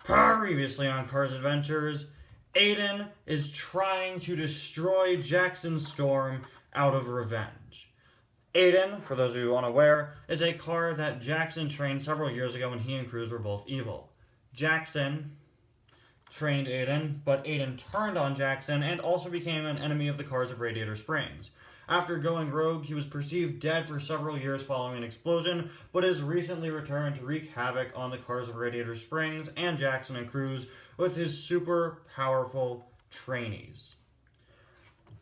Previously on Cars Adventures, Aiden is trying to destroy Jackson Storm out of revenge. Aiden, for those of you unaware, is a car that Jackson trained several years ago when he and Cruz were both evil. Jackson trained Aiden, but Aiden turned on Jackson and also became an enemy of the cars of Radiator Springs. After going rogue, he was perceived dead for several years following an explosion, but has recently returned to wreak havoc on the cars of Radiator Springs and Jackson and Cruz with his super powerful trainees.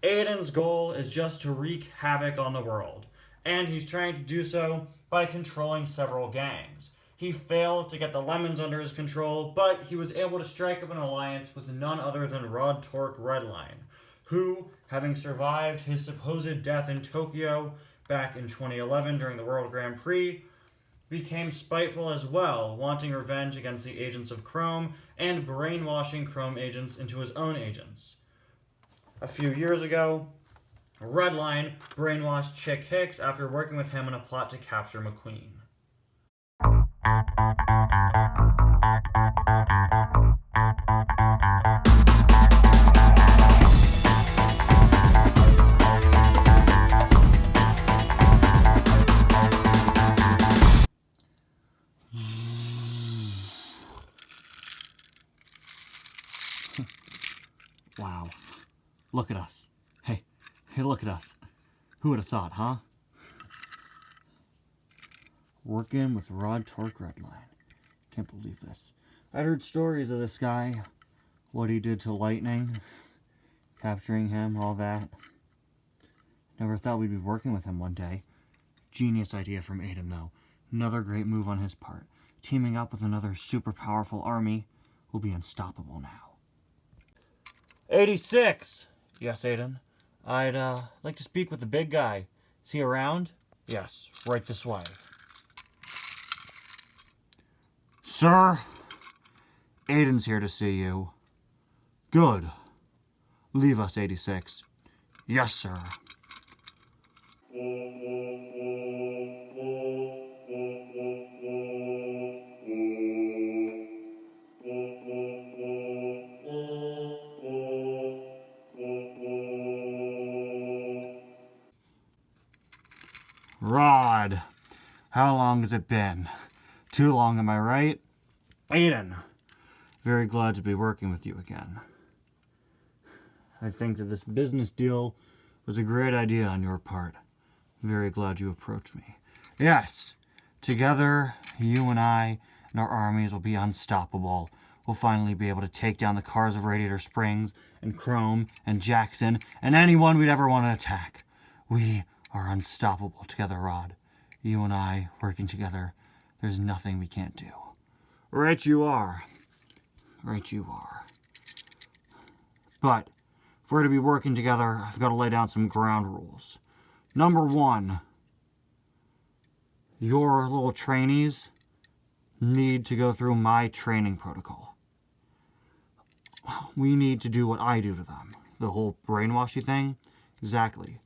Aiden's goal is just to wreak havoc on the world, and he's trying to do so by controlling several gangs. He failed to get the Lemons under his control, but he was able to strike up an alliance with none other than Rod Torque Redline, who, having survived his supposed death in Tokyo back in 2011 during the World Grand Prix, became spiteful as well, wanting revenge against the agents of Chrome and brainwashing Chrome agents into his own agents. A few years ago, Redline brainwashed Chick Hicks after working with him in a plot to capture McQueen. Wow. Look at us. Hey, look at us. Who would have thought, huh? Working with Rod Torque Redline. Can't believe this. I'd heard stories of this guy. What he did to Lightning. Capturing him, all that. Never thought we'd be working with him one day. Genius idea from Aiden, though. Another great move on his part. Teaming up with another super powerful army will be unstoppable now. 86! Yes, Aiden. I'd like to speak with the big guy. Is he around? Yes, right this way. Sir, Aiden's here to see you. Good. Leave us, 86. Yes, sir. Rod, how long has it been? Too long, am I right? Aiden, very glad to be working with you again. I think that this business deal was a great idea on your part. Very glad you approached me. Yes, together, you and I and our armies will be unstoppable. We'll finally be able to take down the cars of Radiator Springs and Chrome and Jackson and anyone we'd ever want to attack. We are unstoppable together, Rod. You and I working together, there's nothing we can't do. Right you are. Right you are. But if we're to be working together, I've got to lay down some ground rules. Number one, your little trainees need to go through my training protocol. We need to do what I do to them. The whole brainwashy thing? Exactly.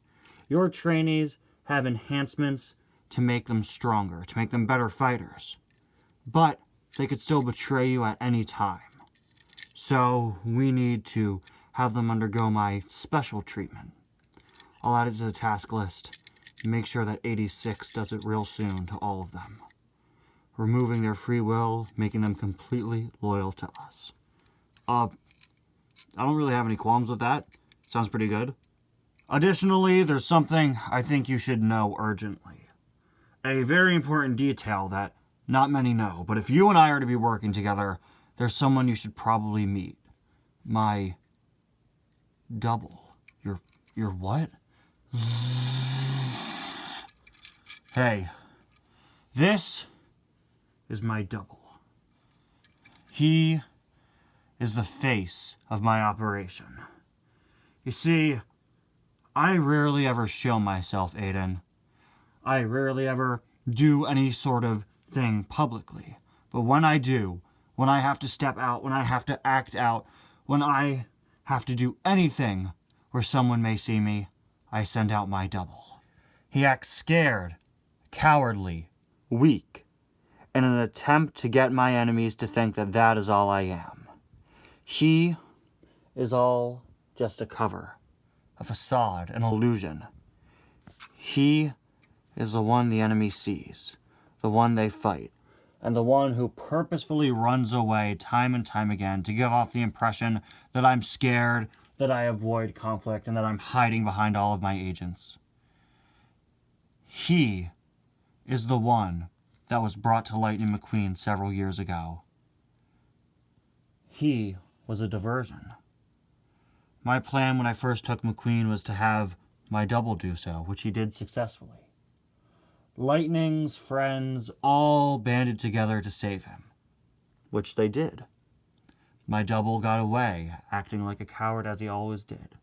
Your trainees have enhancements to make them stronger, to make them better fighters. But they could still betray you at any time. So we need to have them undergo my special treatment. I'll add it to the task list. Make sure that 86 does it real soon to all of them. Removing their free will, making them completely loyal to us. I don't really have any qualms with that. Sounds pretty good. Additionally, there's something I think you should know urgently. A very important detail that not many know, but if you and I are to be working together, there's someone you should probably meet. My double. Your what? Hey, this is my double. He is the face of my operation. You see, I rarely ever show myself, Aiden. I rarely ever do any sort of thing publicly. But when I do, when I have to step out, when I have to act out, when I have to do anything where someone may see me, I send out my double. He acts scared, cowardly, weak. in an attempt to get my enemies to think that that is all I am. He is all just a cover, a facade, an illusion. He is the one the enemy sees, the one they fight, and the one who purposefully runs away time and time again to give off the impression that I'm scared, that I avoid conflict, and that I'm hiding behind all of my agents. He is the one that was brought to Lightning McQueen several years ago. He was a diversion. My plan when I first took McQueen was to have my double do so, which he did successfully. Lightning's friends all banded together to save him, which they did. My double got away, acting like a coward as he always did,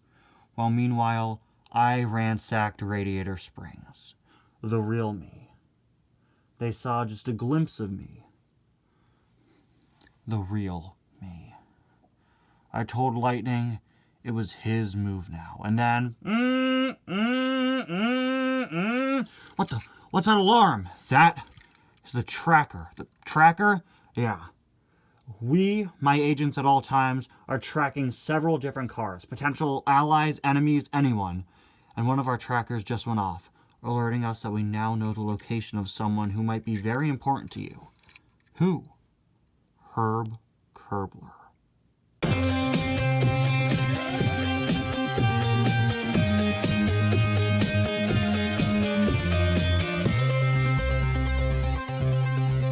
while meanwhile I ransacked Radiator Springs, the real me. They saw just a glimpse of me, the real me. I told Lightning it was his move now, and then, What's that alarm? That is the tracker. The tracker? Yeah. We, my agents at all times, are tracking several different cars, potential allies, enemies, anyone. And one of our trackers just went off, alerting us that we now know the location of someone who might be very important to you. Who? Herb Kerbler.